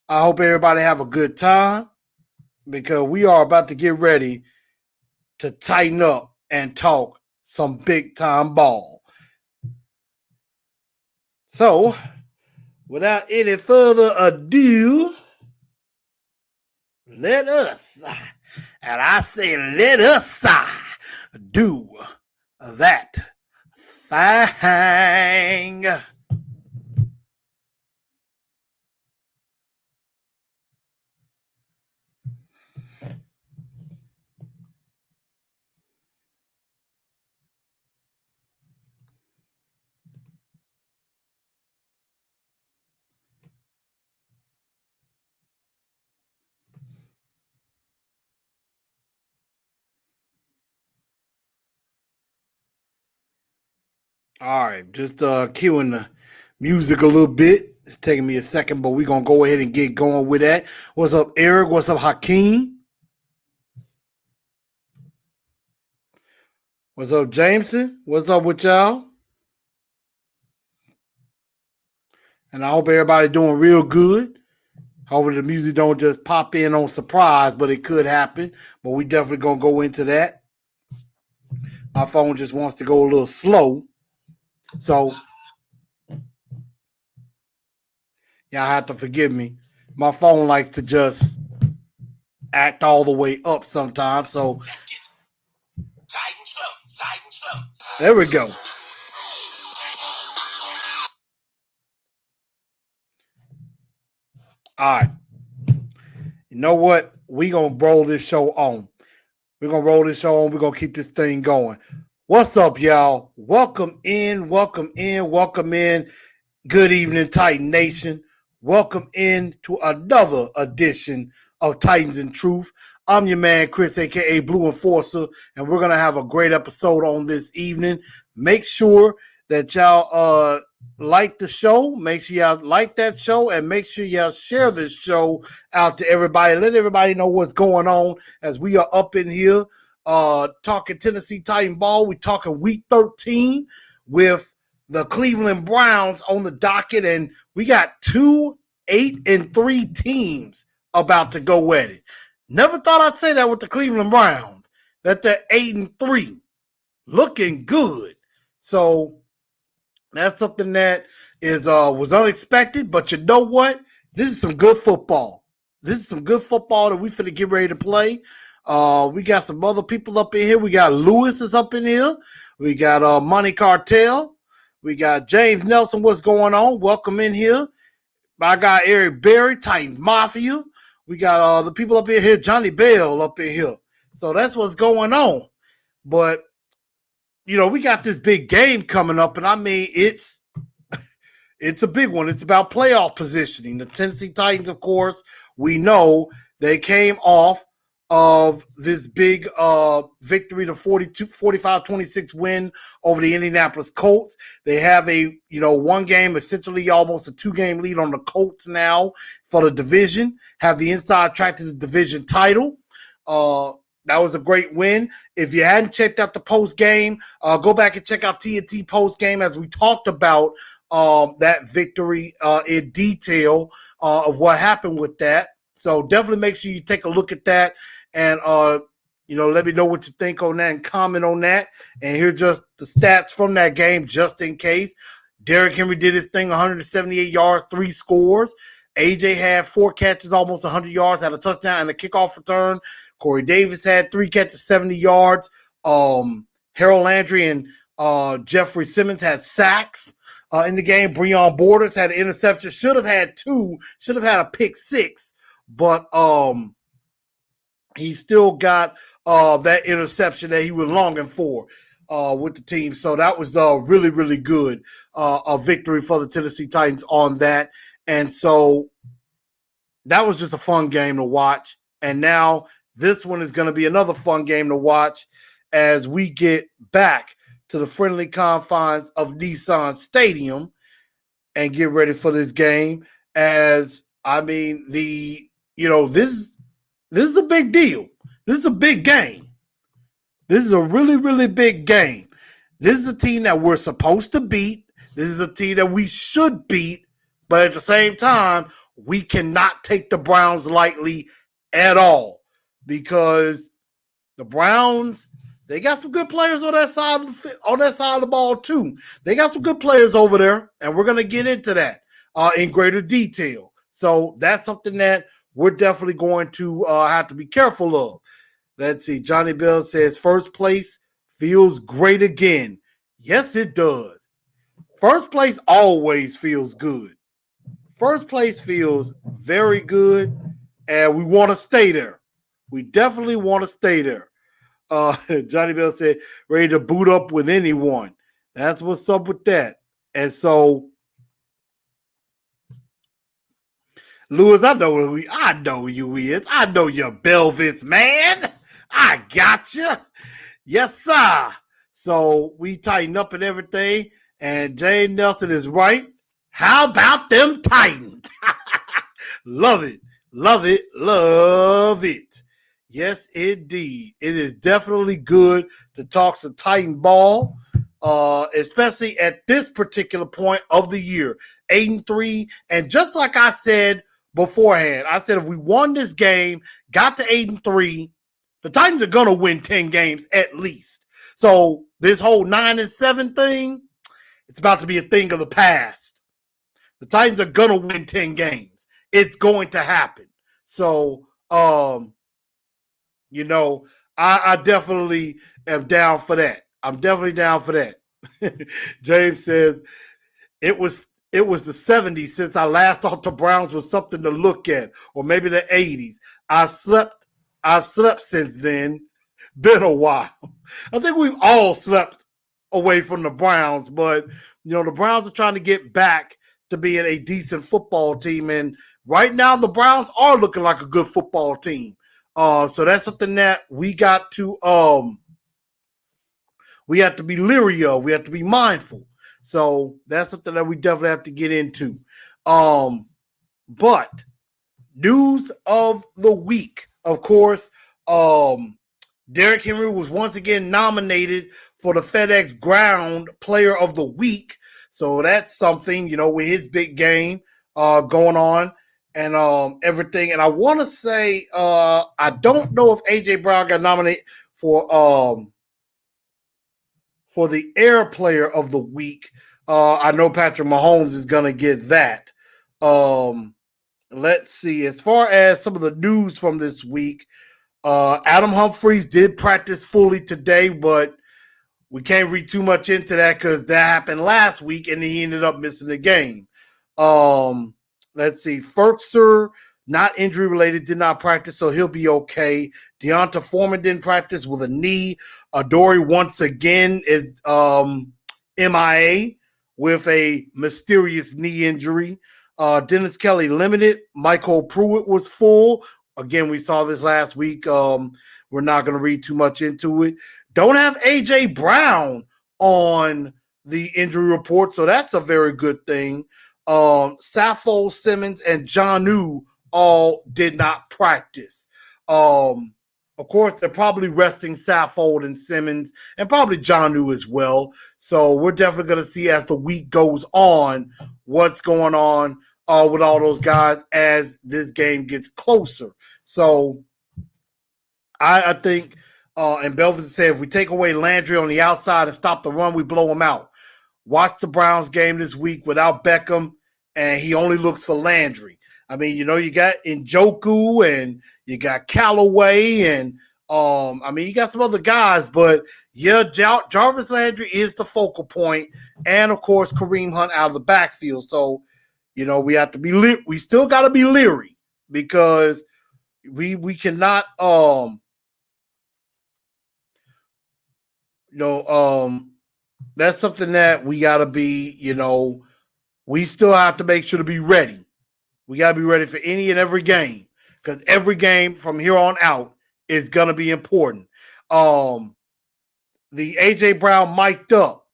I hope everybody have a good time because we are about to get ready to tighten up and talk some big time ball. So, without any further ado, let us, and I say let us do that thing. All right, just cueing the music a little bit. It's taking me a second, but we're going to go ahead and get going with that. What's up, Eric? What's up, Hakeem? What's up, Jameson? What's up with y'all? And I hope everybody doing real good. Hopefully the music don't just pop in on surprise, but it could happen. But we definitely going to go into that. My phone just wants to go a little slow. So, y'all have to forgive me. My phone likes to just act all the way up sometimes. So, tighten up. There we go. All right. You know what? We're going to roll this show on. We're going to roll this show on. We're going to keep this thing going. What's up, y'all? Welcome in. Good evening, Titan Nation. Welcome in to another edition of Titans in Truth. I'm your man, Chris, a.k.a. Blue Enforcer, and we're going to have a great episode on this evening. Make sure that y'all like the show. Make sure y'all like that show, and make sure y'all share this show out to everybody. Let everybody know what's going on as we are up in here talking Tennessee Titan ball. We're talking week 13 with the Cleveland Browns on the docket, and we got 2 8-3 teams about to go at it. Never thought I'd say that with the Cleveland Browns, that they're 8-3, looking good. So that's something that is was unexpected, but you know what? This is some good football. This is some good football that we finna get ready to play. We got some other people up in here. We got Lewis is up in here. We got Money Cartel. We got James Nelson. What's going on? Welcome in here. My guy Eric Berry, Titans Mafia. We got the people up in here, Johnny Bell up in here. So that's what's going on. But, you know, we got this big game coming up, and I mean, it's a big one. It's about playoff positioning. The Tennessee Titans, of course, we know they came off of this big victory, the 45-26 win over the Indianapolis Colts. They have a, one game, essentially almost a 2-game lead on the Colts now for the division, have the inside track to the division title. That was a great win. If you hadn't checked out the post game, go back and check out TNT post game as we talked about that victory in detail of what happened with that. So definitely make sure you take a look at that and, let me know what you think on that and comment on that. And here's just the stats from that game just in case. Derrick Henry did his thing, 178 yards, 3 scores. AJ had 4 catches, almost 100 yards, had a touchdown and a kickoff return. Corey Davis had 3 catches, 70 yards. Harold Landry and Jeffrey Simmons had sacks in the game. Breon Borders had an interception. Should have had 2. Should have had a pick 6. But he still got that interception that he was longing for with the team. So that was really, really good. A victory for the Tennessee Titans on that. And so that was just a fun game to watch. And now this one is going to be another fun game to watch as we get back to the friendly confines of Nissan Stadium and get ready for this game. As I mean, this is a big deal. This is a big game. This is a really, really big game. This is a team that we're supposed to beat. This is a team that we should beat But at the same time, we cannot take the Browns lightly at all because the Browns, they got some good players on that side of the ball too. They got some good players over there, and we're gonna get into that in greater detail. So that's something that we're definitely going to have to be careful of. Let's see. Johnny Bell says first place feels great again. Yes, it does. First place always feels good. First place feels very good, and we want to stay there. We definitely want to stay there. Johnny Bell said, ready to boot up with anyone. That's what's up with that. And so, Lewis, I know who you is. I know you're Belvis, man. I got you. Yes, sir. So we tighten up and everything. And Jay Nelson is right. How about them Titans? Love it. Love it. Love it. Yes, indeed. It is definitely good to talk some Titan ball, especially at this particular point of the year. 8-3. And just like I said beforehand, I said if we won this game, got to 8-3, the Titans are going to win 10 games at least. So this whole 9-7 thing, it's about to be a thing of the past. The Titans are going to win 10 games. It's going to happen. So, you know, I definitely am down for that. I'm definitely down for that. James says, it was the 70s since I last thought the Browns was something to look at, or maybe the 80s. I've slept since then. Been a while. I think we've all slept away from the Browns, but the Browns are trying to get back to being a decent football team, and right now the Browns are looking like a good football team. So that's something that we got to we have to be leery of. We have to be mindful. So that's something that we definitely have to get into. But news of the week, of course, Derrick Henry was once again nominated for the FedEx Ground Player of the Week. So that's something, with his big game going on and everything. And I want to say, I don't know if A.J. Brown got nominated for the Air Player of the Week. I know Patrick Mahomes is going to get that. Let's see. As far as some of the news from this week, Adam Humphries did practice fully today, but we can't read too much into that because that happened last week and he ended up missing the game. Let's see. Ferkser, not injury related, did not practice, so he'll be okay. Deonta Foreman didn't practice with a knee. Adoree once again is MIA with a mysterious knee injury. Dennis Kelly limited. Michael Pruitt was full. Again, we saw this last week. We're not going to read too much into it. Don't have A.J. Brown on the injury report, so that's a very good thing. Saffold, Simmons, and Jonnu all did not practice. Of course, they're probably resting Saffold and Simmons and probably Jonnu as well. So we're definitely going to see as the week goes on what's going on with all those guys as this game gets closer. So I think, and Belvis said, if we take away Landry on the outside and stop the run, we blow him out. Watch the Browns game this week without Beckham, and he only looks for Landry. I mean, you got Njoku and you got Callaway and, you got some other guys, but yeah, Jarvis Landry is the focal point, and of course Kareem Hunt out of the backfield. So, we have to be we still got to be leery because we cannot that's something that we got to be, we still have to make sure to be ready. We got to be ready for any and every game because every game from here on out is going to be important. The A.J. Brown mic'd up.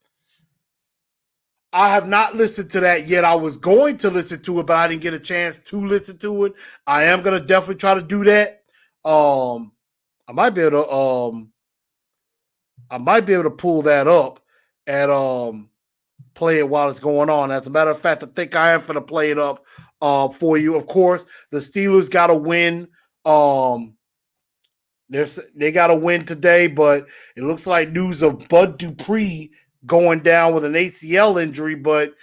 I have not listened to that yet. I was going to listen to it, but I didn't get a chance to listen to it. I am going to definitely try to do that. I might be able to pull that up at play it while it's going on. As a matter of fact, I think I am going to play it up for you. Of course, the Steelers got to win. They got to win today, but it looks like news of Bud Dupree going down with an ACL injury, but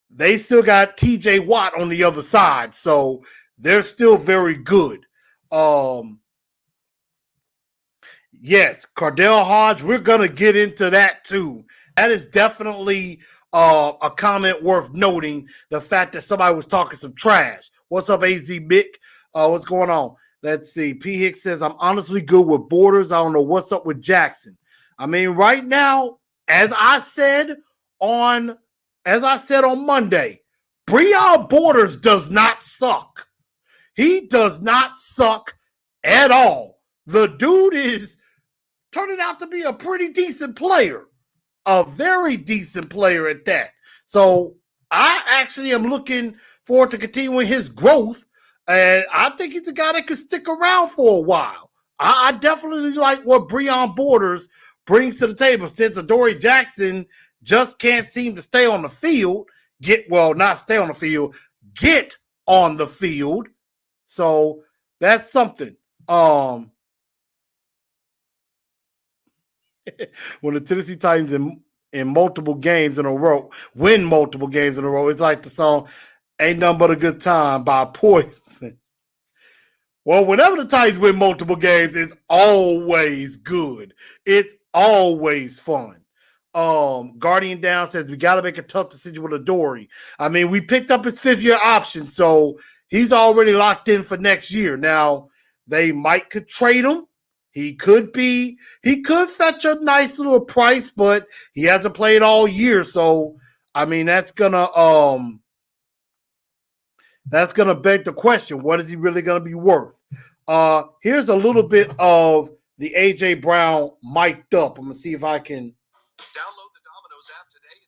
they still got TJ Watt on the other side, so they're still very good. Yes, Cardell Hodge, we're going to get into that too. That is definitely a comment worth noting, the fact that somebody was talking some trash. What's up, AZ Mick? What's going on? Let's see. P. Hicks says, I'm honestly good with Borders. I don't know what's up with Jackson. I mean, right now, as I said on Monday, Breon Borders does not suck. He does not suck at all. The dude is turning out to be a pretty decent player, a very decent player at that. So I actually am looking forward to continuing his growth, and I think he's a guy that could stick around for a while. I definitely like what Breon Borders brings to the table, since Adoree Jackson just can't seem to stay on the field. Not stay on the field, get on the field. So that's something. When the Tennessee Titans in multiple games in a row win multiple games in a row, it's like the song "Ain't Nothing But a Good Time" by Poison. Well, whenever the Titans win multiple games, it's always good. It's always fun. Guardian Down says we got to make a tough decision with Adoree. I mean, we picked up his 5th-year option, so he's already locked in for next year. Now, they could trade him. He could fetch a nice little price, but he hasn't played all year. So, I mean, that's gonna beg the question: what is he really gonna be worth? Here's a little bit of the AJ Brown mic'd up. I'm gonna see if I can download the Domino's app today.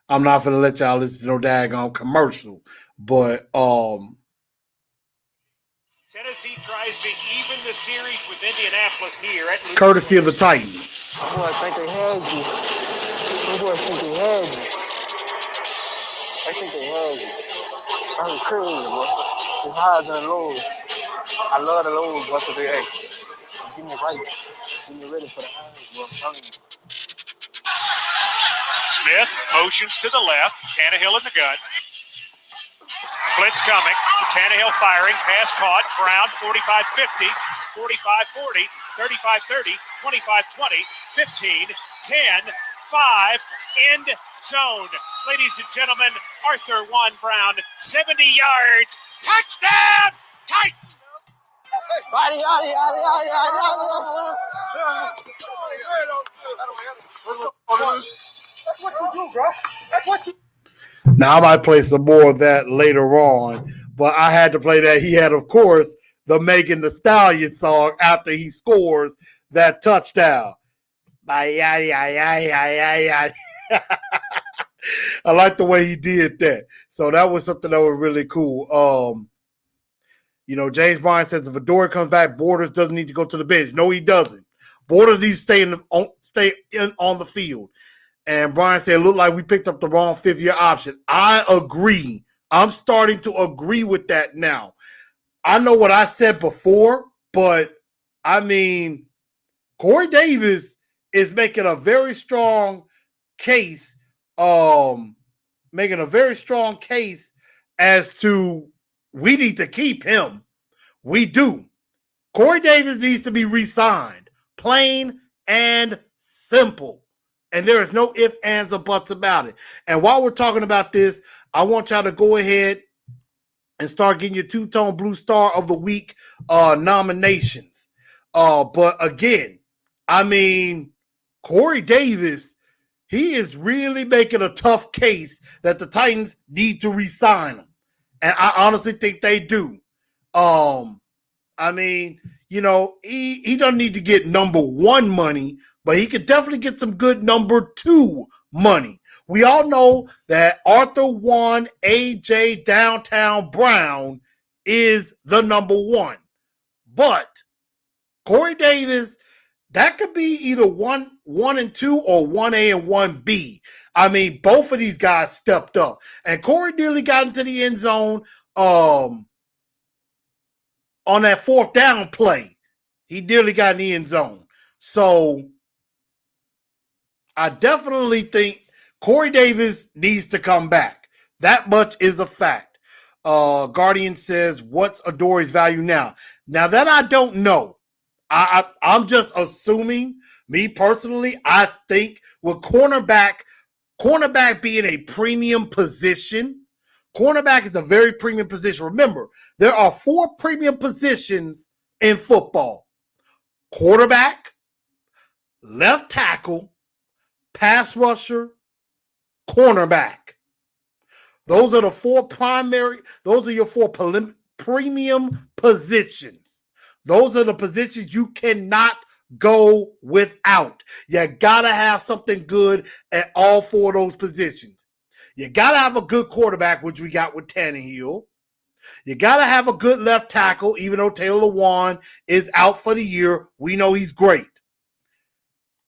I'm not gonna let y'all listen to no daggone commercial, but Tennessee tries to even the series with Indianapolis here at courtesy of the Titans. Boy, I think they had you. Boy, I think they had you. I think they had you. That was crazy, bro. It's highs and lows. I love the lows, but they extra. Give me right. Give me ready for the highs, bro. I'm telling you. Smith motions to the left. Tannehill in the gun. Blitz coming. Tannehill firing. Pass caught. Brown 45-50, 45-40, 35-30, 25-20, 15, 10, 5, end zone. Ladies and gentlemen, Arthur Juan Brown, 70 yards. Touchdown! Titans! Body. That's what you do, bro. That's what you. Now, I might play some more of that later on, but I had to play that. He had, of course, the Megan Thee Stallion song after he scores that touchdown. I like the way he did that. So that was something that was really cool. James Bryan says if Adoree comes back, Borders doesn't need to go to the bench. No, he doesn't. Borders needs to stay on the field. And Brian said, it looked like we picked up the wrong 5th-year option. I agree. I'm starting to agree with that now. I know what I said before, but I mean, Corey Davis is making a very strong case, as to we need to keep him. We do. Corey Davis needs to be re-signed. Plain and simple. And there is no ifs, ands, or buts about it. And while we're talking about this, I want y'all to go ahead and start getting your Two-Tone Blue Star of the Week nominations. But again, I mean, Corey Davis, he is really making a tough case that the Titans need to re-sign him. And I honestly think they do. I mean, he doesn't need to get number 1 money, but he could definitely get some good number 2 money. We all know that Arthur Juan AJ Downtown Brown is the number 1. But Corey Davis That could be either one and two or 1A and 1B. I mean, both of these guys stepped up. And Corey nearly got into the end zone on that fourth down play. He nearly got in the end zone. So I definitely think Corey Davis needs to come back. That much is a fact. Guardian says, what's Adore's value now? Now that I don't know. I'm just assuming, me personally, I think with cornerback being a premium position, cornerback is a very premium position. Remember, there are 4 premium positions in football. Quarterback, left tackle, pass rusher, cornerback. Those are your 4 premium positions. Those are the positions you cannot go without. You got to have something good at all 4 of those positions. You got to have a good quarterback, which we got with Tannehill. You got to have a good left tackle, even though Taylor Lewan is out for the year. We know he's great.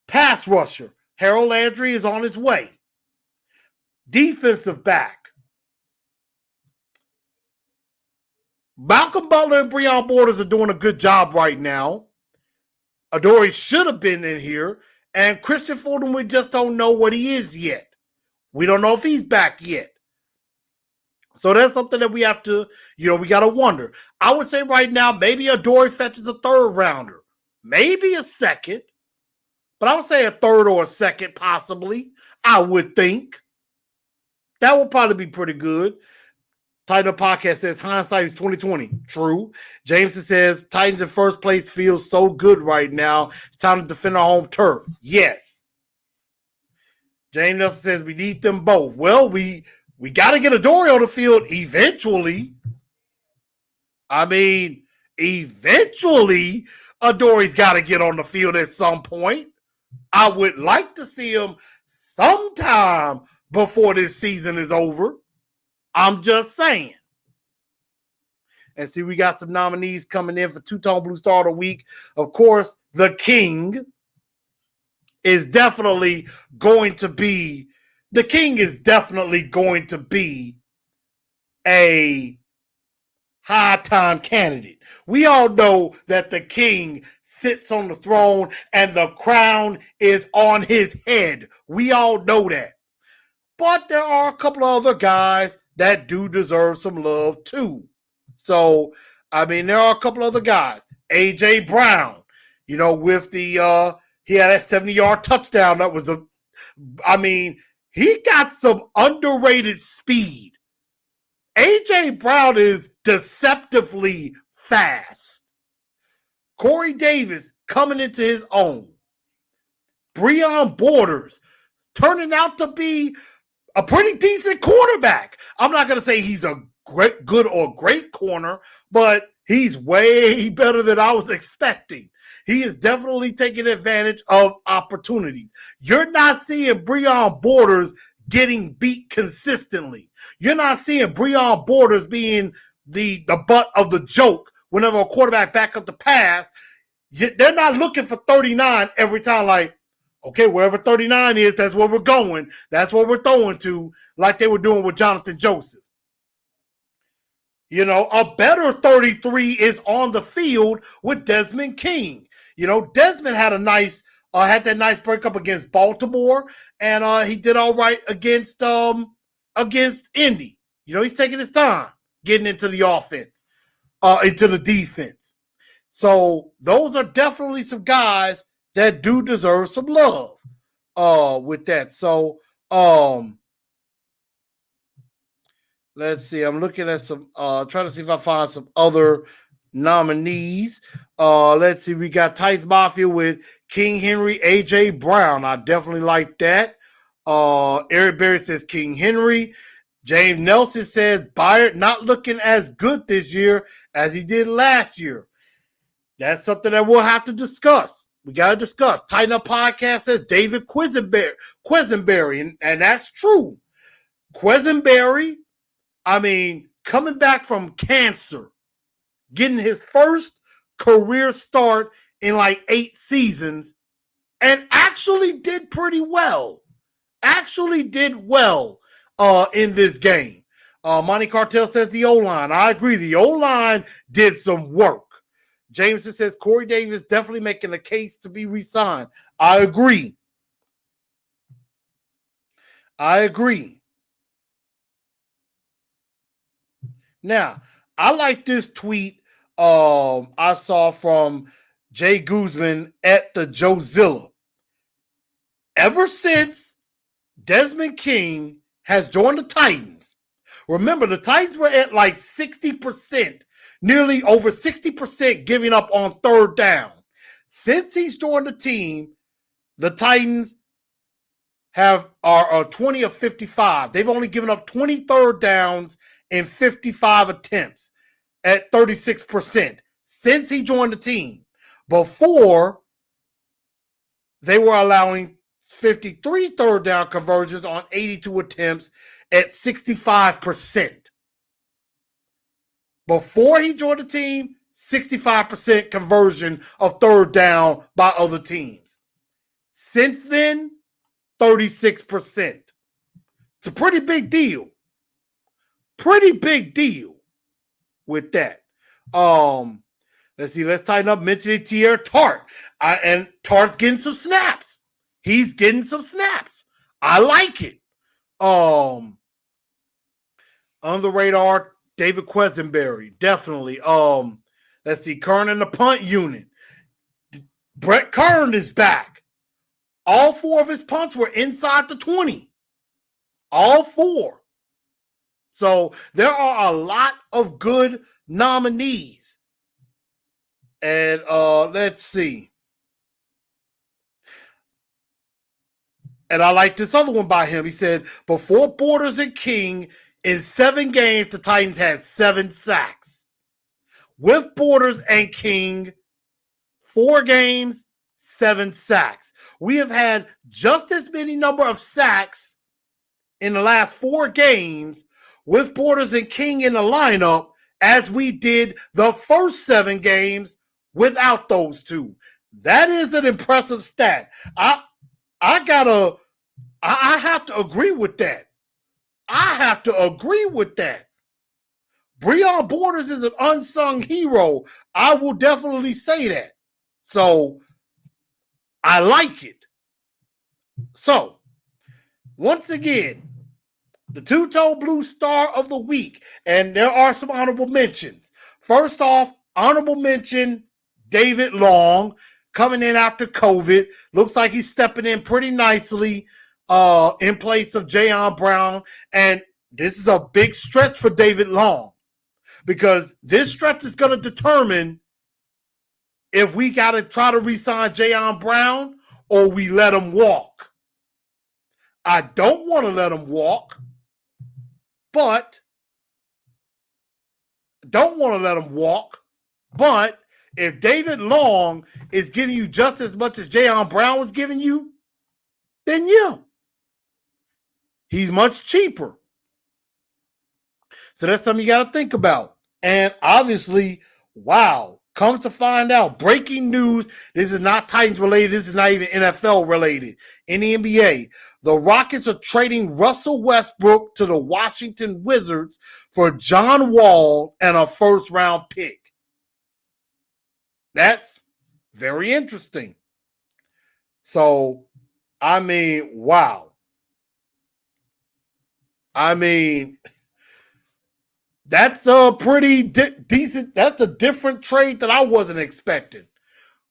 Pass rusher, Harold Landry is on his way. Defensive back, Malcolm Butler and Breon Borders are doing a good job right now. Adoree should have been in here. And Christian Fulton, we just don't know what he is yet. We don't know if he's back yet. So that's something that we have to, we got to wonder. I would say right now, maybe Adoree fetches a 3rd rounder. Maybe a 2nd. But I would say a 3rd or a 2nd possibly. I would think. That would probably be pretty good. Titan Podcast says hindsight is 2020. True. Jameson says Titans in first place feels so good right now. It's time to defend our home turf. Yes. James Nelson says we need them both. Well, we got to get Adoree on the field eventually. I mean, eventually Adoree's got to get on the field at some point. I would like to see him sometime before this season is over. I'm just saying. And see, we got some nominees coming in for Two-Tone Blue Star of the Week. Of course, the King is definitely going to be a high-time candidate. We all know that the King sits on the throne and the crown is on his head. We all know that. But there are a couple of other guys that do deserve some love too. So, I mean, there are a couple other guys. A.J. Brown, with he had that 70-yard touchdown. That was he got some underrated speed. A.J. Brown is deceptively fast. Corey Davis coming into his own. Breon Borders turning out to be a pretty decent quarterback. I'm not going to say he's a good or great corner, but he's way better than I was expecting. He is definitely taking advantage of opportunities. You're not seeing Breon Borders getting beat consistently. You're not seeing Breon Borders being the butt of the joke whenever a quarterback back up the pass. They're not looking for 39 every time, like, okay, wherever 39 is, that's where we're going. That's what we're throwing to, like they were doing with Jonathan Joseph. A better 33 is on the field with Desmond King. Desmond had that nice breakup against Baltimore, and he did all right against Indy. He's taking his time getting into the offense, into the defense. So those are definitely some guys that do deserve some love with that. So let's see. I'm looking at some trying to see if I find some other nominees. Let's see. We got Titans Mafia with King Henry, AJ Brown. I definitely like that. Eric Berry says King Henry. James Nelson says Byard not looking as good this year as he did last year. That's something that we'll have to discuss. We got to discuss. Tighten Up Podcast says David Quisenberry, and that's true. Quisenberry, coming back from cancer, getting his first career start in like 8 seasons and actually did pretty well. Actually did well in this game. Monty Cartel says the O-line. I agree. The O-line did some work. Jameson says Corey Davis definitely making a case to be re-signed. I agree. I agree. Now, I like this tweet I saw from Jay Guzman at the Joezilla. Ever since Desmond King has joined the Titans, remember the Titans were at like 60%, nearly over 60% giving up on third down. Since he's joined the team, the Titans are 20 of 55. They've only given up 20 third downs in 55 attempts at 36% since he joined the team. Before, they were allowing 53 third down conversions on 82 attempts at 65%. Before he joined the team, 65% conversion of third down by other teams. Since then, 36%. It's a pretty big deal. Pretty big deal with that. Let's see. Let's tighten up. Mentioning Tierre Tart. And Tart's getting some snaps. He's getting some snaps. I like it. On the radar, David Quesenberry. Definitely. Let's see. Kern in the punt unit. Brett Kern is back. All 4 of his punts were inside the 20. All 4. So there are a lot of good nominees. And let's see. And I like this other one by him. He said, before Borders and King, in 7 games, the Titans had 7 sacks. With Borders and King, 4 games, 7 sacks. We have had just as many number of sacks in the last 4 games with Borders and King in the lineup as we did the first 7 games without those 2. That is an impressive stat. I have to agree with that. I have to agree with that. Breon Borders is an unsung hero. I will definitely say that. So I like it. So once again, the Two-Toe Blue Star of the Week. And there are some honorable mentions. First off, honorable mention, David Long, coming in after COVID. Looks like he's stepping in pretty nicely in place of Jayon Brown. And this is a big stretch for David Long, because this stretch is going to determine if we got to try to re-sign Jayon Brown or we let him walk. I don't want to let him walk. But if David Long is giving you just as much as Jayon Brown was giving you, then yeah, he's much cheaper. So that's something you got to think about. And obviously, wow, comes to find out, breaking news, this is not Titans related, this is not even NFL related. In the NBA, the Rockets are trading Russell Westbrook to the Washington Wizards for John Wall and a first-round pick. That's very interesting. So, I mean, wow. I mean, that's a pretty decent, that's a different trade that I wasn't expecting.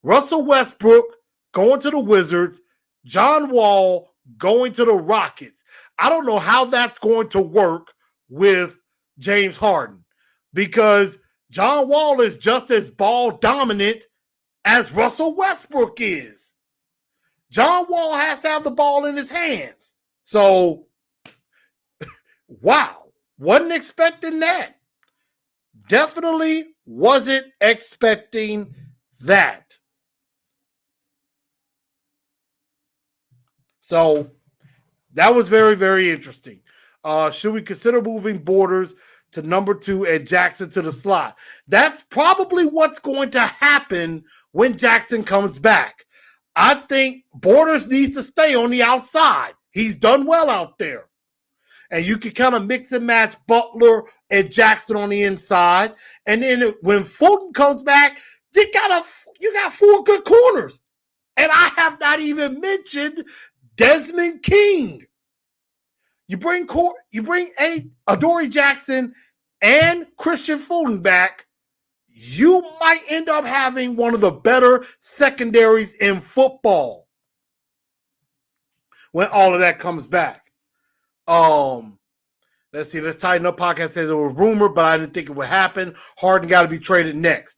Russell Westbrook going to the Wizards, John Wall going to the Rockets. I don't know how that's going to work with James Harden, because John Wall is just as ball dominant as Russell Westbrook is. John Wall has to have the ball in his hands. So, wow. Wasn't expecting that. Definitely wasn't expecting that. So that was very, very interesting. Should we consider moving Borders to number 2 and Jackson to the slot? That's probably what's going to happen when Jackson comes back. I think Borders needs to stay on the outside. He's done well out there. And you can kind of mix and match Butler and Jackson on the inside. And then when Fulton comes back, you got 4 good corners. And I have not even mentioned Desmond King. You bring Adoree Jackson and Christian Fulton back, you might end up having one of the better secondaries in football when all of that comes back. Let's see. Let's Tighten Up podcast says it was rumored, but I didn't think it would happen. Harden got to be traded next.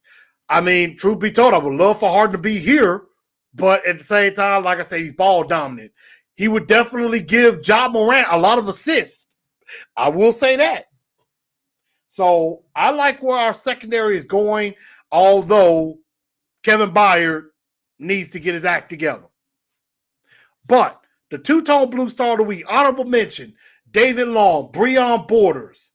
I mean, truth be told, I would love for Harden to be here, but at the same time, like I say, he's ball dominant. He would definitely give Ja Morant a lot of assists. I will say that. So I like where our secondary is going, although Kevin Byard needs to get his act together. But the two-tone blue star of the week, honorable mention, David Long, Breon Borders.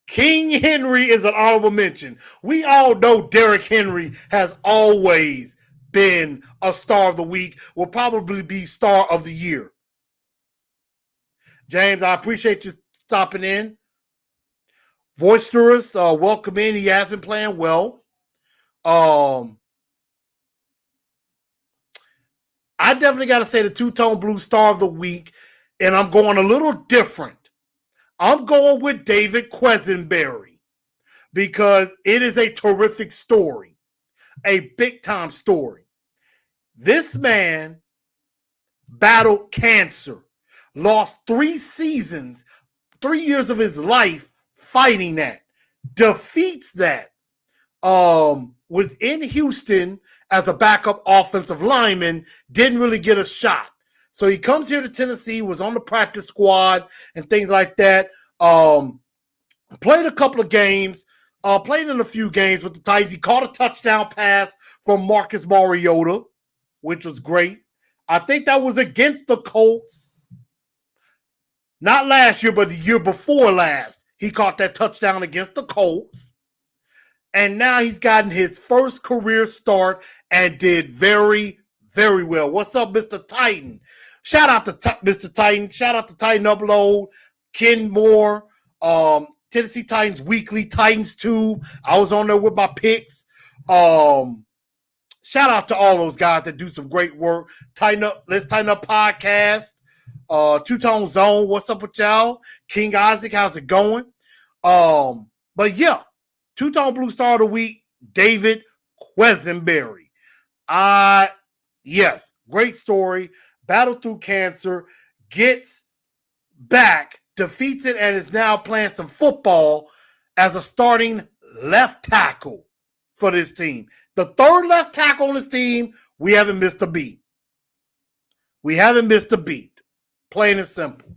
King Henry is an honorable mention. We all know Derrick Henry has always been a star of the week, will probably be star of the year. James, I appreciate you stopping in. Voisterous, welcome in. He has been playing well. I definitely got to say the two-tone blue star of the week, and I'm going a little different. I'm going with David Quesenberry because it is a terrific story, a big-time story. This man battled cancer, lost 3 seasons, 3 years of his life fighting that, defeats that, was in Houston as a backup offensive lineman, didn't really get a shot. So he comes here to Tennessee, was on the practice squad and things like that. Played a couple of games, played in a few games with the Titans. He caught a touchdown pass from Marcus Mariota, which was great. I think that was against the Colts. Not last year, but the year before last. He caught that touchdown against the Colts. And now he's gotten his first career start and did very, very well. What's up, Mr. Titan? Shout out to Mr. Titan. Shout out to Titan Upload, Ken Moore, Tennessee Titans Weekly, Titans Tube. I was on there with my picks. Shout out to all those guys that do some great work. Let's Tighten Up podcast. Two-Tone Zone. What's up with y'all? King Isaac, how's it going? But yeah, two-tone blue star of the week, David Quesenberry. Yes, great story. Battled through cancer, gets back, defeats it, and is now playing some football as a starting left tackle for this team. The third left tackle on this team, we haven't missed a beat. We haven't missed a beat. Plain and simple.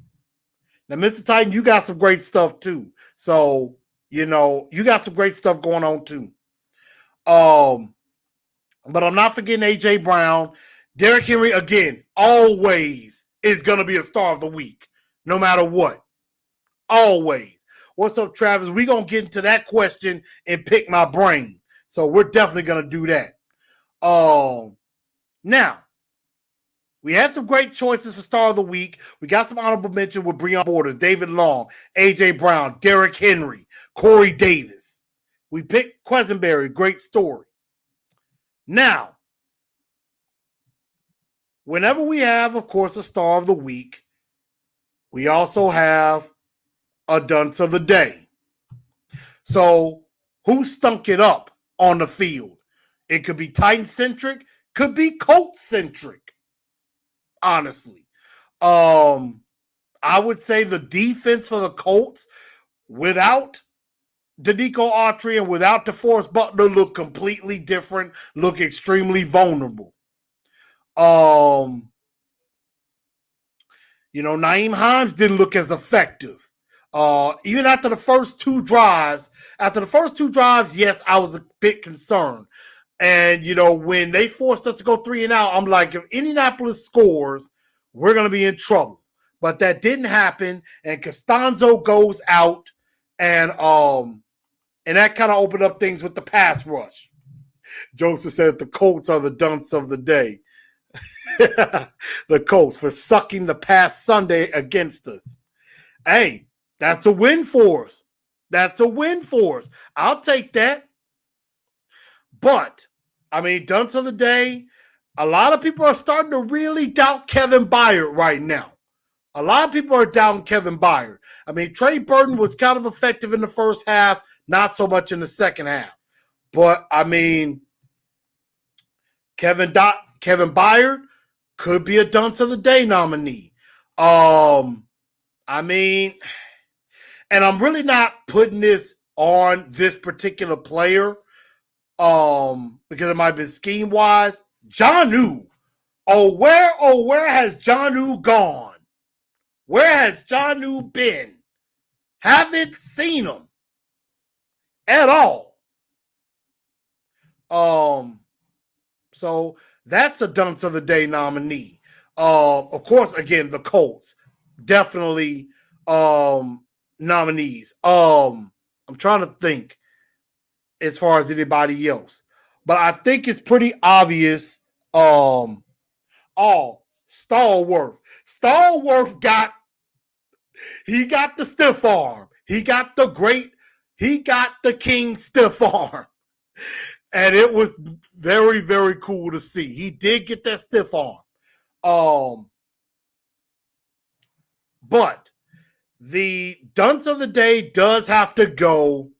Now, Mr. Titan, you got some great stuff too. So, you got some great stuff going on too. But I'm not forgetting A.J. Brown. Derrick Henry, again, always is going to be a star of the week, no matter what. Always. What's up, Travis? We're going to get into that question and pick my brain. So we're definitely going to do that. Now, we had some great choices for star of the week. We got some honorable mention with Breon Borders, David Long, A.J. Brown, Derrick Henry, Corey Davis. We picked Quesenberry, great story. Now, whenever we have, of course, a star of the week, we also have a dunce of the day. So, who stunk it up on the field? It could be Titan-centric, could be Colts-centric, honestly. I would say the defense for the Colts, without Danico Autry and without DeForest Butler, look completely different, look extremely vulnerable. Naeem Hines didn't look as effective. Even after the first two drives, yes, I was a bit concerned. And, when they forced us to go 3 and out, I'm like, if Indianapolis scores, we're going to be in trouble. But that didn't happen, and Costanzo goes out, and that kind of opened up things with the pass rush. Joseph said the Colts are the dunce of the day. The Colts for sucking the past Sunday against us. Hey, that's a win for us. That's a win for us. I'll take that. But, I mean, dunce of the day, a lot of people are starting to really doubt Kevin Byard right now. A lot of people are doubting Kevin Byard. I mean, Trey Burton was kind of effective in the first half, not so much in the second half. But, I mean, Kevin Byard could be a dunce of the day nominee. I mean, and I'm really not putting this on this particular player because it might have been scheme-wise. Jonnu. Oh, where has Jonnu gone? Where has Jonnu been? Haven't seen him at all. So that's a dunce of the day nominee. Of course, again, the Colts definitely nominees. I'm trying to think as far as anybody else, but I think it's pretty obvious. Stallworth. Stallworth got the stiff arm. He got the king stiff arm. And it was very, very cool to see. He did get that stiff arm. But the dunce of the day does have to go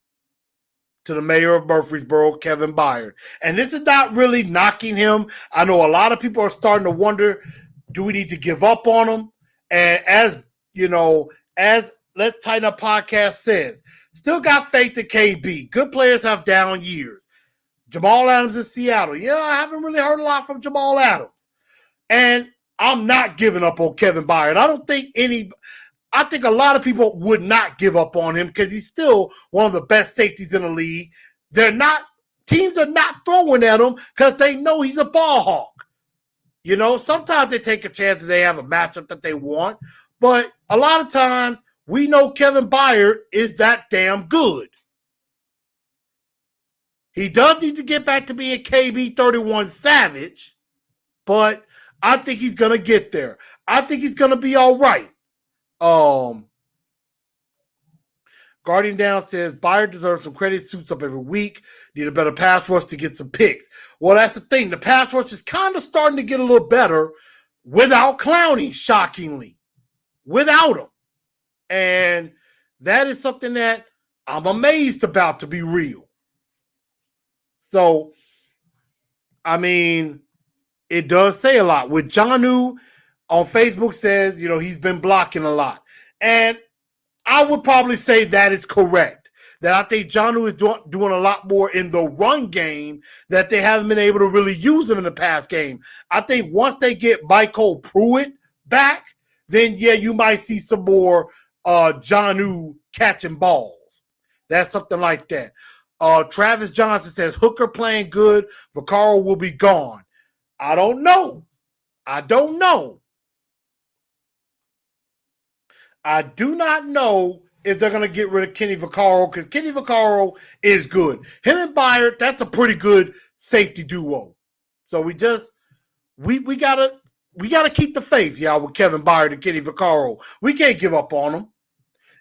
to the mayor of Murfreesboro, Kevin Byard. And this is not really knocking him. I know a lot of people are starting to wonder, do we need to give up on him? And as you know, as Let's Tighten Up Podcast says, still got faith in KB. Good players have down years. Jamal Adams in Seattle. Yeah, I haven't really heard a lot from Jamal Adams. And I'm not giving up on Kevin Byard. I think a lot of people would not give up on him because he's still one of the best safeties in the league. Teams are not throwing at him because they know he's a ball hawk. You know, sometimes they take a chance that they have a matchup that they want, but a lot of times we know Kevin Byard is that damn good. He does need to get back to being KB31 Savage, but I think he's going to get there. I think he's going to be all right. Guardian Down says Byard deserves some credit, suits up every week, need a better pass rush to get some picks. Well, that's the thing. The pass rush is kind of starting to get a little better without Clowney, shockingly. Without him. And that is something that I'm amazed about, to be real. So, I mean, it does say a lot. With Jonnu on Facebook says, you know, he's been blocking a lot. And I would probably say that is correct. That I think Jonnu is doing a lot more in the run game that they haven't been able to really use him in the past game. I think once they get Michael Pruitt back, then, yeah, you might see some more Jonnu catching balls. That's something like that. Travis Johnson says, Hooker playing good, Vaccaro will be gone. I don't know. I do not know if they're going to get rid of Kenny Vaccaro because Kenny Vaccaro is good. Him and Byard, that's a pretty good safety duo. So we gotta keep the faith, y'all, with Kevin Byard and Kenny Vaccaro. We can't give up on them.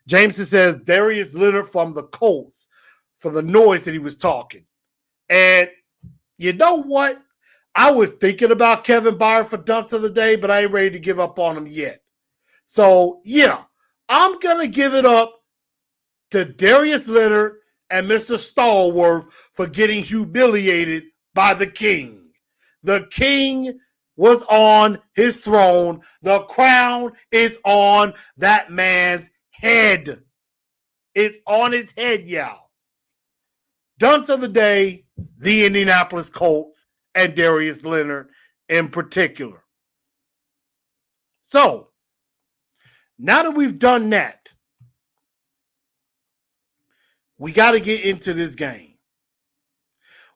Jameson says Darius Leonard from the Colts for the noise that he was talking. And you know what? I was thinking about Kevin Byard for dunce of the day, but I ain't ready to give up on him yet. So, yeah, I'm going to give it up to Darius Leonard and Mr. Stallworth for getting humiliated by the king. The king was on his throne. The crown is on that man's head. It's on his head, y'all. Dunce of the day, the Indianapolis Colts and Darius Leonard in particular. So, now that we've done that, we got to get into this game.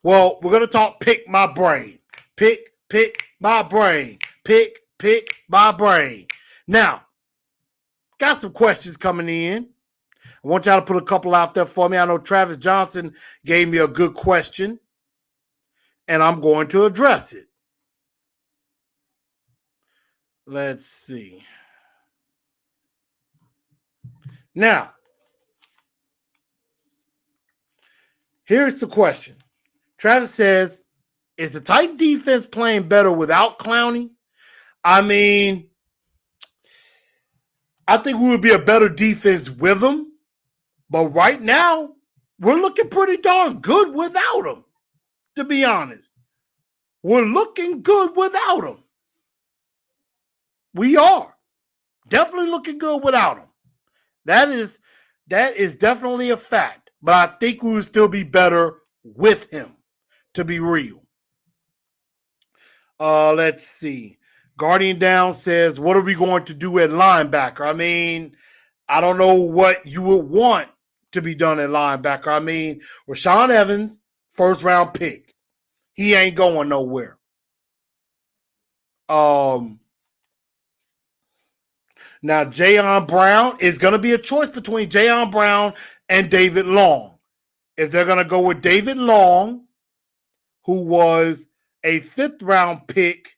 Well, we're going to talk pick my brain. Pick my brain. Pick my brain. Now, got some questions coming in. I want y'all to put a couple out there for me. I know Travis Johnson gave me a good question. and I'm going to address it. Let's see. Now, here's the question. Travis says, is the Titan defense playing better without Clowney? I mean, I think we would be a better defense with him. But right now, we're looking pretty darn good without him, to be honest. We're looking good without him. We are. Definitely looking good without him. That is definitely a fact. But I think we would still be better with him, to be real. Let's see. Guardian Down says, what are we going to do at linebacker? I mean, I don't know what you would want to be done at linebacker. I mean, Rashaan Evans, first round pick. He ain't going nowhere. Now, Jayon Brown is going to be a choice between Jayon Brown and David Long. If they're going to go with David Long, who was a 5th round pick,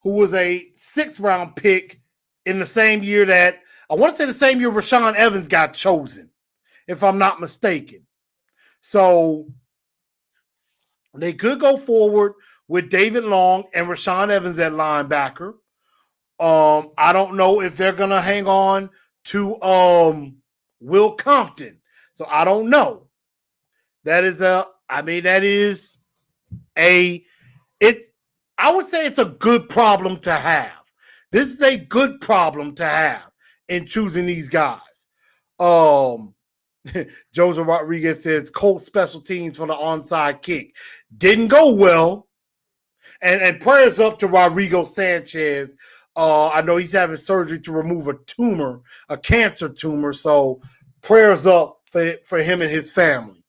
who was a 6th round pick in the same year that, I want to say the same year Rashaan Evans got chosen, if I'm not mistaken. So they could go forward with David Long and Rashaan Evans at linebacker. I don't know if they're going to hang on to Will Compton. So I don't know. I would say it's a good problem to have. This is a good problem to have in choosing these guys. Joseph Rodriguez says Colts special teams for the onside kick didn't go well. And prayers up to Rodrigo Sanchez. I know he's having surgery to remove a tumor, a cancer tumor. So prayers up for him and his family.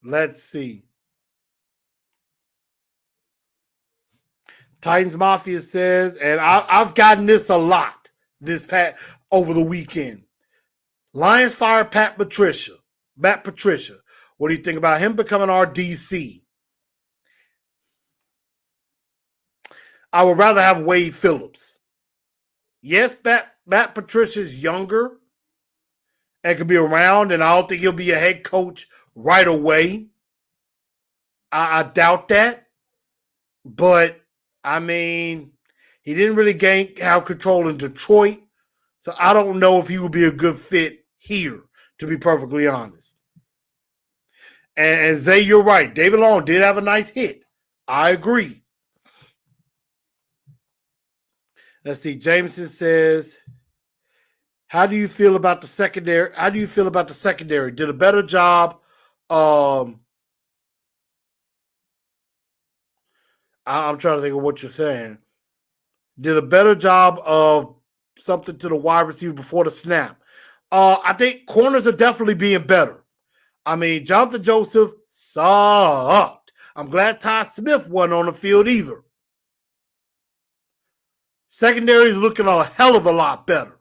Let's see. Titans Mafia says, and I've gotten this a lot over the weekend. Lions fired Matt Patricia. What do you think about him becoming our DC? I would rather have Wade Phillips. Yes, Matt Patricia's younger and could be around, and I don't think he'll be a head coach right away. I doubt that. But, I mean, he didn't really have control in Detroit, so I don't know if he would be a good fit here, to be perfectly honest. And Zay, you're right. David Long did have a nice hit. I agree. Let's see. Jameson says, how do you feel about the secondary? Did a better job. I'm trying to think of what you're saying. Did a better job of something to the wide receiver before the snap. I think corners are definitely being better. I mean, Jonathan Joseph sucked. I'm glad Todd Smith wasn't on the field either. Secondary is looking a hell of a lot better.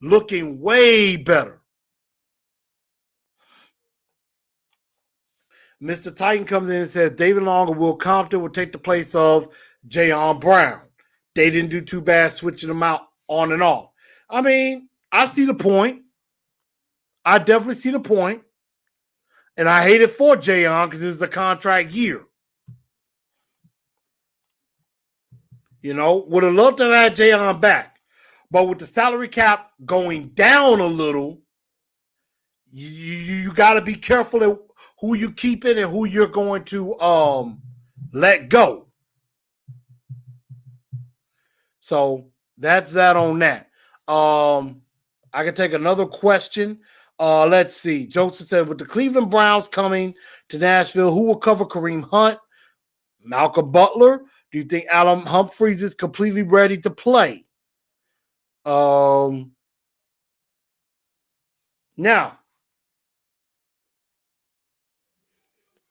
Looking way better. Mr. Titan comes in and says David Long and Will Compton will take the place of Jayon Brown. They didn't do too bad switching them out on and off. I mean, I see the point. I definitely see the point. And I hate it for Jayon because this is a contract year. You know, would have loved to have had Jayon back. But with the salary cap going down a little, you got to be careful of who you keep in and who you're going to let go. So that's that on that. I can take another question. Let's see. Joseph said, with the Cleveland Browns coming to Nashville, who will cover Kareem Hunt? Malcolm Butler? Do you think Adam Humphries is completely ready to play? Now,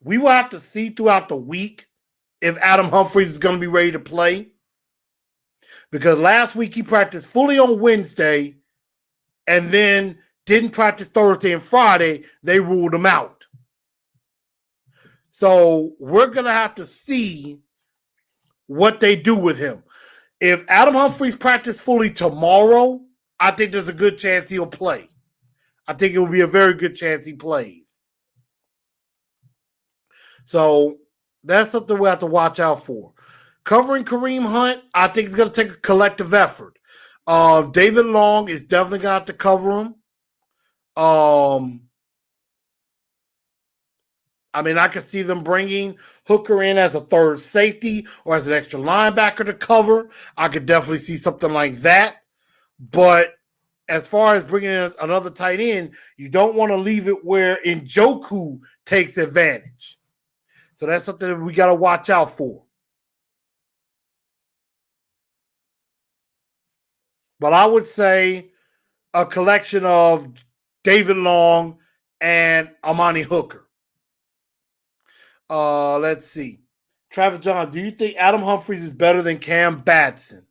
we will have to see throughout the week if Adam Humphries is going to be ready to play. Because last week he practiced fully on Wednesday, and then didn't practice Thursday and Friday, they ruled him out. So we're going to have to see what they do with him. If Adam Humphries practices fully tomorrow, I think there's a good chance he'll play. I think it will be a very good chance he plays. So that's something we have to watch out for. Covering Kareem Hunt, I think it's going to take a collective effort. David Long is definitely going to have to cover him. I can see them bringing Hooker in as a third safety or as an extra linebacker to cover. I could definitely see something like that. But as far as bringing in another tight end, you don't want to leave it where Njoku takes advantage. So that's something that we got to watch out for. But I would say a collection of David Long and Amani Hooker. Let's see. Travis John, do you think Adam Humphries is better than Cam Batson?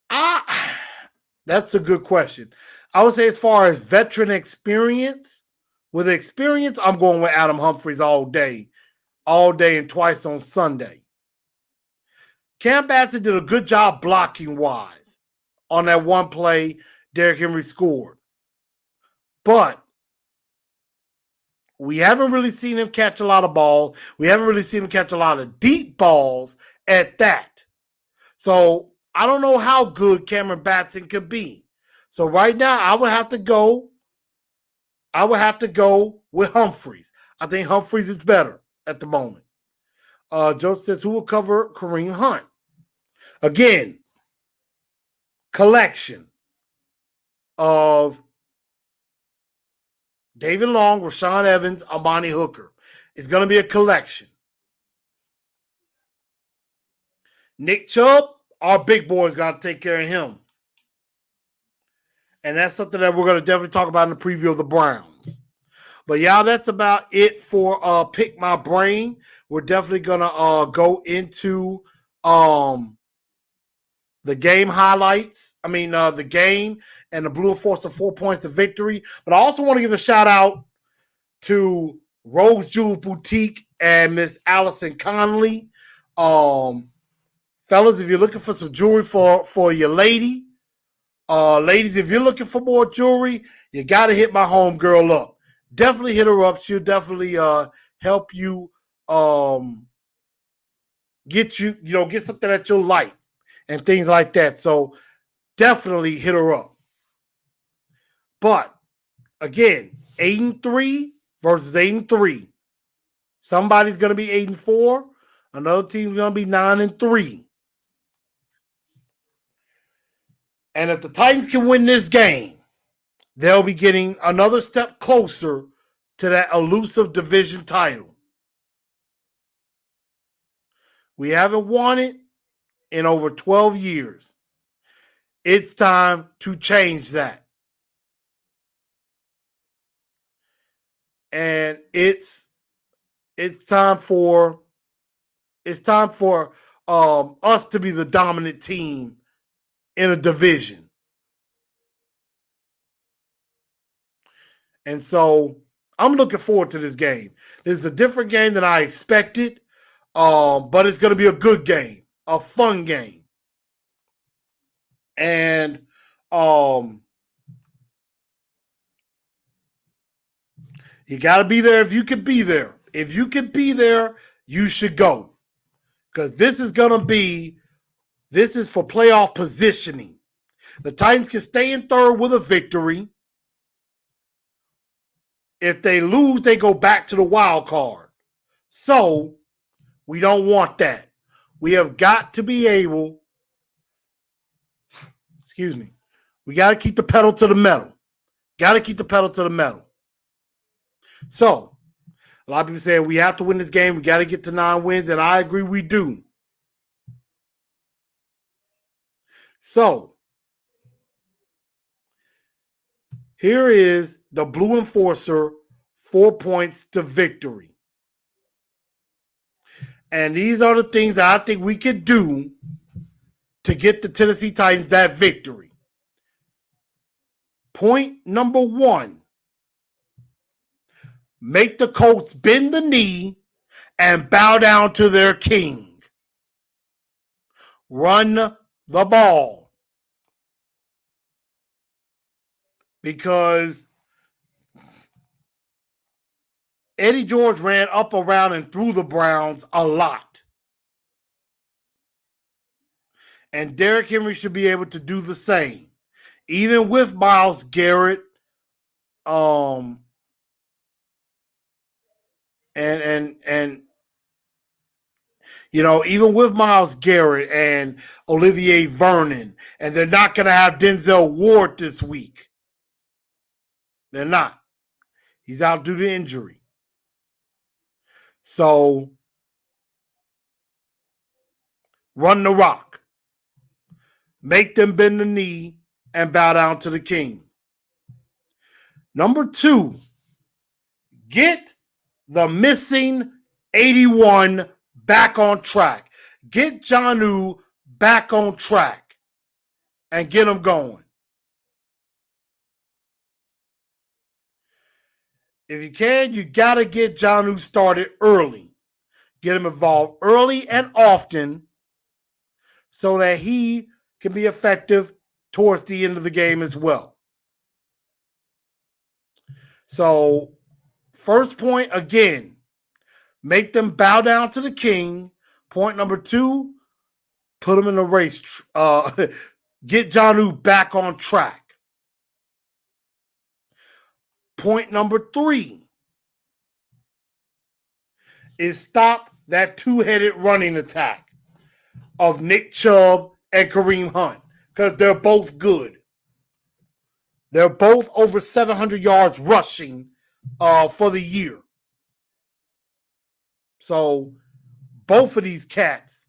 That's a good question. I would say as far as veteran experience, with experience, I'm going with Adam Humphries all day and twice on Sunday. Cam Batson did a good job blocking-wise on that one play Derrick Henry scored. But we haven't really seen him catch a lot of balls. We haven't really seen him catch a lot of deep balls at that. So I don't know how good Cameron Batson could be. So right now, I would have to go with Humphries. I think Humphries is better at the moment. Joseph says, who will cover Kareem Hunt? Again, collection of David Long, Rashaan Evans, Amani Hooker. It's going to be a collection. Nick Chubb, our big boy, is going to take care of him. And that's something that we're going to definitely talk about in the preview of the Browns. But yeah, that's about it for Pick My Brain. We're definitely going to go into the game highlights. The game and the Blue Enforcer 4 points of victory. But I also want to give a shout out to Rose Jewel Boutique and Miss Allison Conley. Fellas, if you're looking for some jewelry for your lady, ladies, if you're looking for more jewelry, you got to hit my homegirl up. Definitely hit her up. She'll definitely help you get something that you'll like and things like that. So definitely hit her up. But again, 8-3 versus 8-3. Somebody's going to be 8-4. Another team's going to be 9-3. And if the Titans can win this game, they'll be getting another step closer to that elusive division title. We haven't won it in over 12 years. It's time to change that. And it's time for us to be the dominant team in a division. And so I'm looking forward to this game. This is a different game than I expected, but it's going to be a good game, a fun game. And you got to be there if you can be there. If you can be there, you should go. Because this is for playoff positioning. The Titans can stay in third with a victory. If they lose, they go back to the wild card. So we don't want that. We have got to be able, we got to keep the pedal to the metal. So a lot of people say we have to win this game. We got to get to 9 wins, and I agree we do. So here is the Blue Enforcer 4 points to victory. And these are the things that I think we could do to get the Tennessee Titans that victory. Point number 1. Make the Colts bend the knee and bow down to their king. Run the ball. Because Eddie George ran up, around, and through the Browns a lot. And Derrick Henry should be able to do the same. Even with Myles Garrett, and even with Myles Garrett and Olivier Vernon, and they're not going to have Denzel Ward this week. They're not. He's out due to injury. So, run the rock. Make them bend the knee and bow down to the king. Number 2, get the missing 81 back on track. Get Jonnu back on track and get him going. If you can, you got to get Jonnu started early. Get him involved early and often so that he can be effective towards the end of the game as well. So, first point, again, make them bow down to the king. Point number 2, put him in the race. Get Jonnu back on track. Point number 3 is stop that two-headed running attack of Nick Chubb and Kareem Hunt, because they're both good. They're both over 700 yards rushing for the year. So both of these cats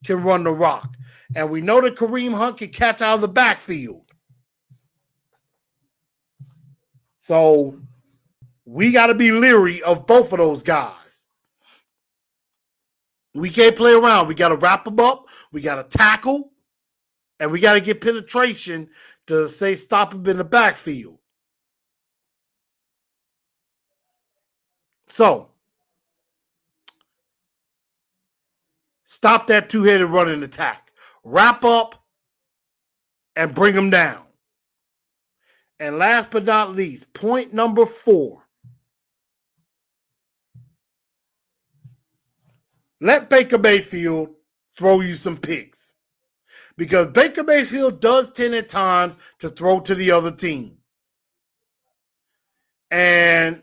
can run the rock. And we know that Kareem Hunt can catch out of the backfield. So we got to be leery of both of those guys. We can't play around. We got to wrap them up. We got to tackle. And we got to get penetration to say stop him in the backfield. So, stop that two-headed running attack. Wrap up and bring them down. And last but not least, point number 4. Let Baker Mayfield throw you some picks. Because Baker Mayfield does tend at times to throw to the other team. And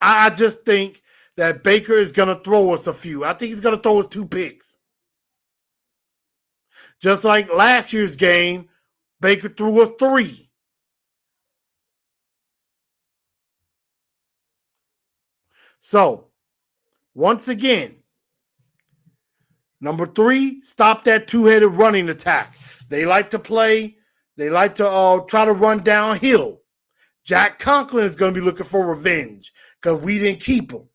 I just think that Baker is going to throw us a few. I think he's going to throw us 2 picks. Just like last year's game, Baker threw us 3. So, once again, number 3, stop that two-headed running attack. They like to try to run downhill. Jack Conklin is going to be looking for revenge because we didn't keep him.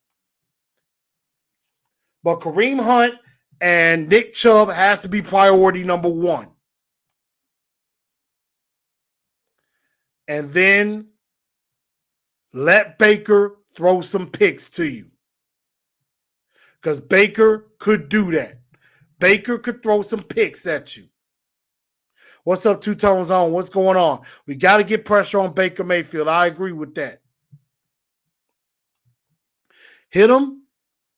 But Kareem Hunt and Nick Chubb has to be priority number 1. And then let Baker throw some picks to you. Because Baker could do that. Baker could throw some picks at you. What's up, Two Tones On? What's going on? We got to get pressure on Baker Mayfield. I agree with that. Hit him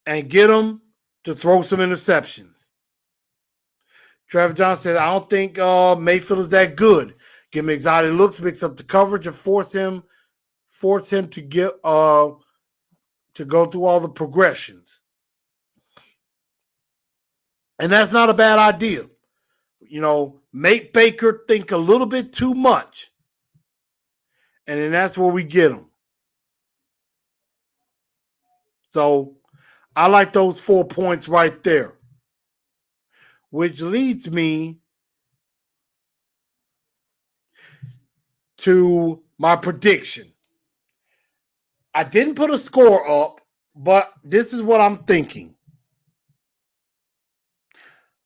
and get him to throw some interceptions. Trevor Johnson said, I don't think Mayfield is that good. Give him exotic looks, mix up the coverage, and force him to get to go through all the progressions. And that's not a bad idea. Make Baker think a little bit too much. And then that's where we get him. So I like those 4 points right there. Which leads me to my prediction. I didn't put a score up, but this is what I'm thinking.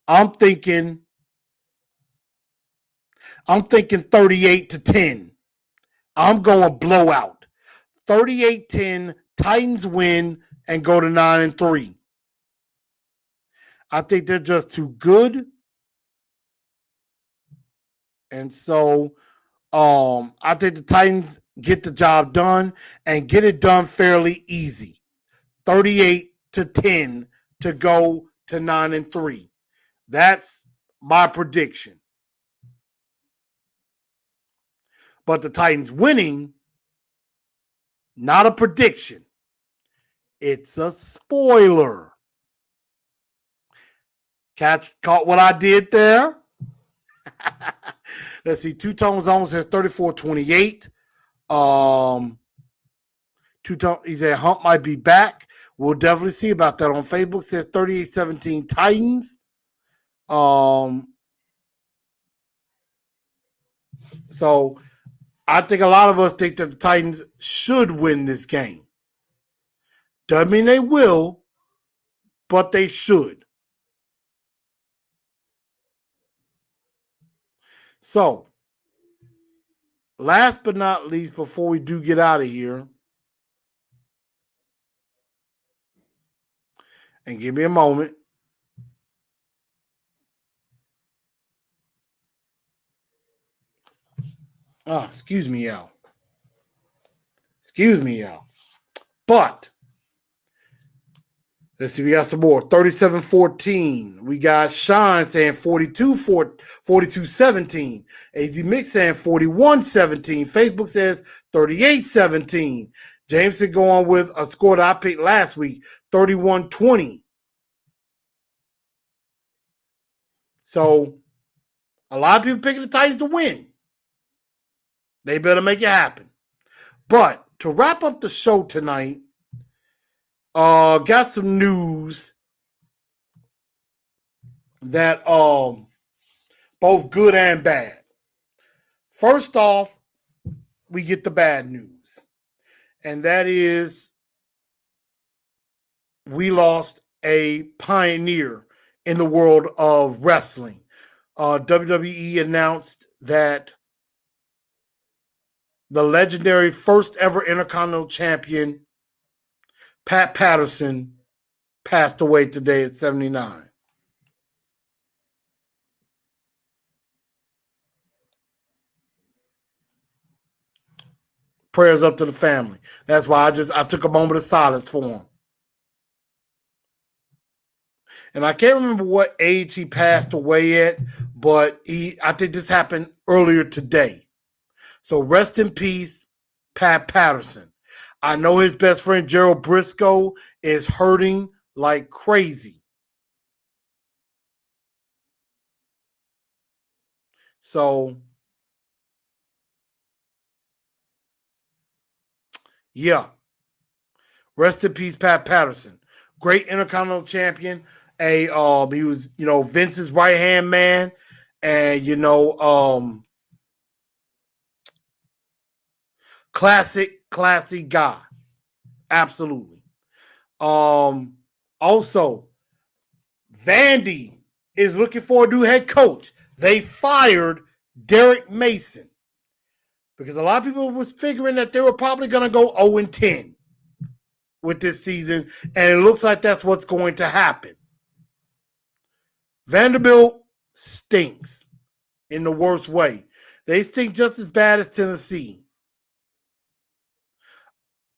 I'm thinking I'm thinking 38-10. I'm going blowout. 38-10, Titans win and go to 9-3. I think they're just too good. And so I think the Titans get the job done and get it done fairly easy. 38-10 to go to 9-3. That's my prediction. But the Titans winning, not a prediction. It's a spoiler. Caught what I did there? Let's see. Two Tones almost has 34-28. He said Hump might be back. We'll definitely see about that on Facebook. Says 38-17 Titans. So I think a lot of us think that the Titans should win this game. Doesn't mean they will, but they should. So, last but not least, before we do get out of here, and give me a moment. Excuse me, y'all. But, let's see, we got some more. 37-14. We got Sean saying 42-17. AZ Mix saying 41-17. Facebook says 38-17. Jameson going with a score that I picked last week, 31-20. So, a lot of people picking the Titans to win. They better make it happen. But to wrap up the show tonight, got some news that both good and bad. First off, we get the bad news. And that is we lost a pioneer in the world of wrestling. WWE announced that the legendary first ever Intercontinental Champion, Pat Patterson, passed away today at 79. Prayers up to the family. That's why I took a moment of silence for him. And I can't remember what age he passed away at, but I think this happened earlier today. So rest in peace, Pat Patterson. I know his best friend, Gerald Briscoe, is hurting like crazy. So, yeah. Rest in peace, Pat Patterson. Great Intercontinental Champion. He was, Vince's right-hand man. And, classy guy. Absolutely. Also, Vandy is looking for a new head coach. They fired Derek Mason because a lot of people was figuring that they were probably going to go 0-10 with this season, and it looks like that's what's going to happen. Vanderbilt stinks in the worst way. They stink just as bad as Tennessee.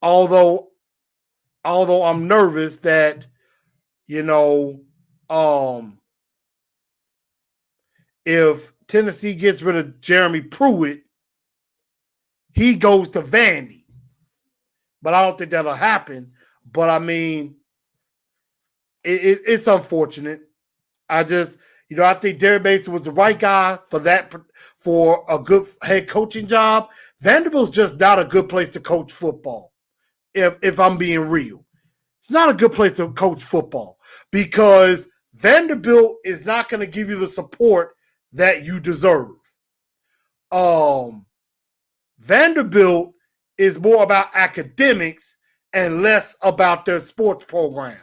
Although I'm nervous that, if Tennessee gets rid of Jeremy Pruitt, he goes to Vandy. But I don't think that'll happen. But I mean, it's unfortunate. I think Derek Mason was the right guy for a good head coaching job. Vanderbilt's just not a good place to coach football. If I'm being real, it's not a good place to coach football because Vanderbilt is not going to give you the support that you deserve. Vanderbilt is more about academics and less about their sports programs.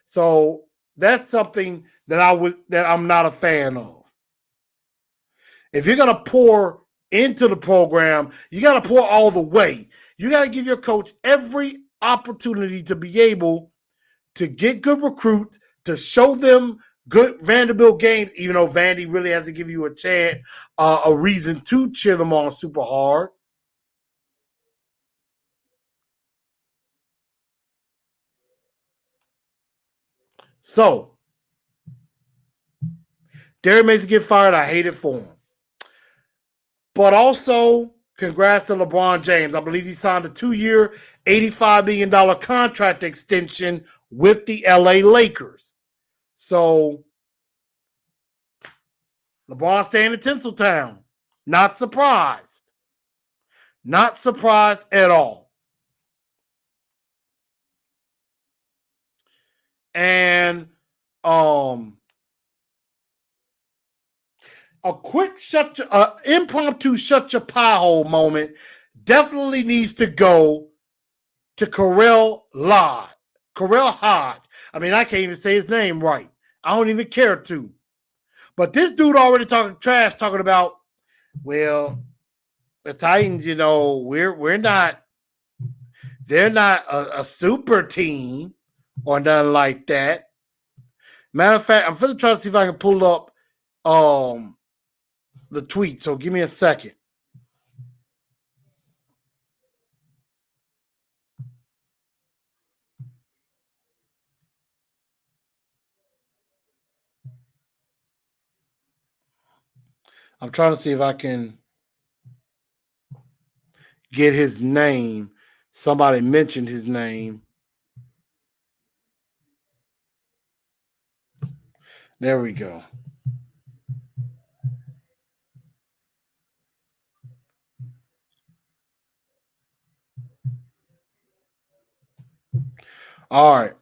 So that's something that I'm not a fan of. If you're going to pour into the program, you got to pour all the way. You got to give your coach every opportunity to be able to get good recruits, to show them good Vanderbilt games, even though Vandy really has to give you a chance, a reason to cheer them on super hard. So, Derek Mason get fired. I hate it for him. But also, congrats to LeBron James. I believe he signed a 2-year, $85 million contract extension with the LA Lakers. So, LeBron staying in Tinseltown. Not surprised. Not surprised at all. And a quick impromptu shut your pie hole moment definitely needs to go to Correll Hodge. I mean, I can't even say his name right. I don't even care to. But this dude already talking trash, talking about, well, the Titans, you know, they're not a super team or nothing like that. Matter of fact, I'm going to try to see if I can pull up the tweet. So give me a second. I'm trying to see if I can get his name. Somebody mentioned his name. There we go. All right.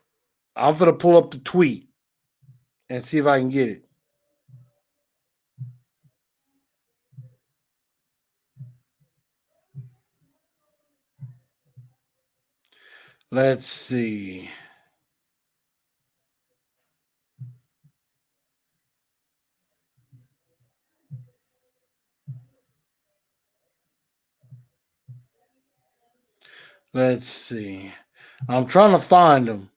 I'm going to pull up the tweet and see if I can get it. Let's see. Let's see. I'm trying to find him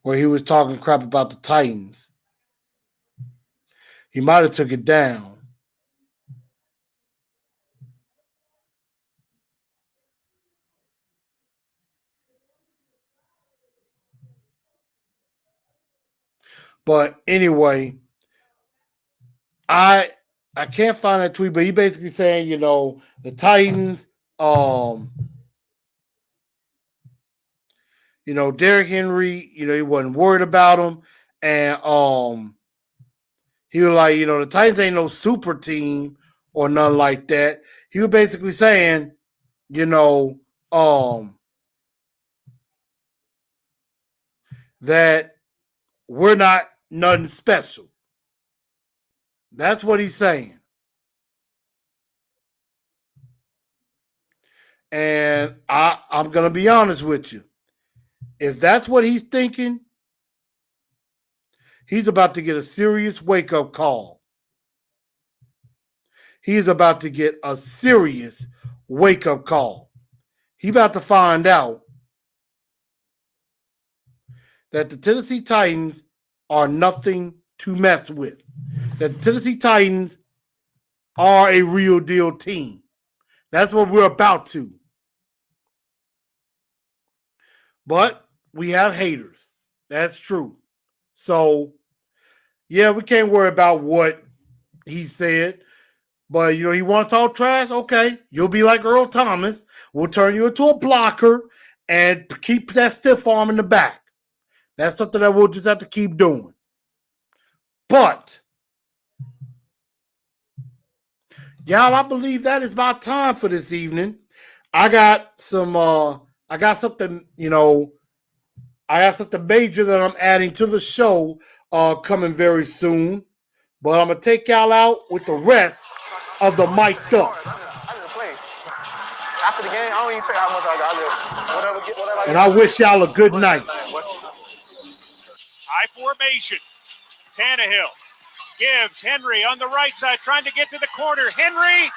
where he was talking crap about the Titans. He might have took it down. But anyway, I can't find that tweet, but he basically saying, you know, the Titans, you know, Derrick Henry, you know, he wasn't worried about him. And he was like, you know, the Titans ain't no super team or nothing like that. He was basically saying, you know, that we're not nothing special. That's what he's saying. And I'm going to be honest with you. If that's what he's thinking, he's about to get a serious wake-up call. He's about to get a serious wake-up call. He's about to find out that the Tennessee Titans are nothing to mess with. That the Tennessee Titans are a real deal team. That's what we're about to. But we have haters. That's true. So, yeah, we can't worry about what he said. But, you know, you want to talk trash? Okay. You'll be like Earl Thomas. We'll turn you into a blocker and keep that stiff arm in the back. That's something that we'll just have to keep doing. But, y'all, I believe that is my time for this evening. I got something, you know, I got something major that I'm adding to the show coming very soon. But I'm going to take y'all out with the rest of the mic'd up. I didn't play. After the game, I don't even check how much I got. Whatever and I wish y'all a good night. High formation. Tannehill Gives Henry on the right side, trying to get to the corner. Henry.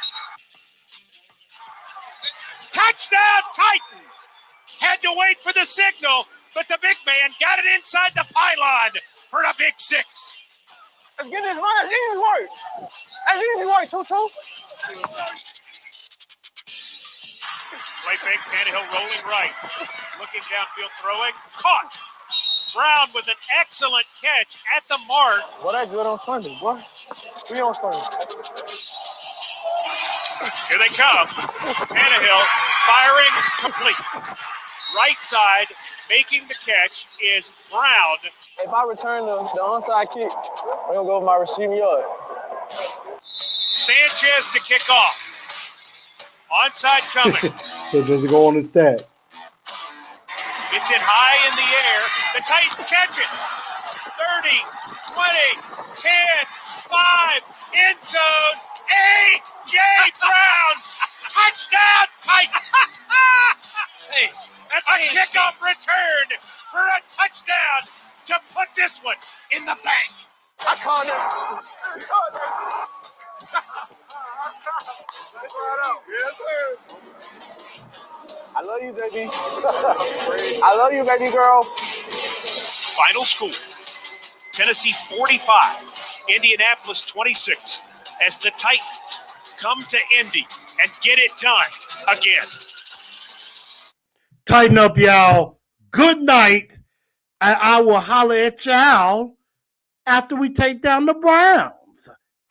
Touchdown, Titans. Had to wait for the signal, but the big man got it inside the pylon for a big 6. Let's get this one. That's easy work. That's easy work, Tutu. Play fake, Tannehill rolling right. Looking downfield, throwing. Caught. Brown with an excellent catch at the mark. Boy, that good on Sunday, boy. We on Sunday. Here they come. Tannehill firing complete. Right side, making the catch is Brown. If I return the onside kick, we're going to go with my receiving yard. Sanchez to kick off. Onside coming. So does it go on the stat? It's in high in the air. The Titans catch it. 30, 20, 10, 5, end zone. A.J. Brown. Touchdown, Titans. Hey, that's a kickoff return for a touchdown to put this one in the bank. I called it. I love you, baby. I love you, baby girl. Final score, Tennessee 45, Indianapolis 26, as the Titans come to Indy and get it done again. Tighten up, y'all. Good night. And I will holler at y'all after we take down the Browns.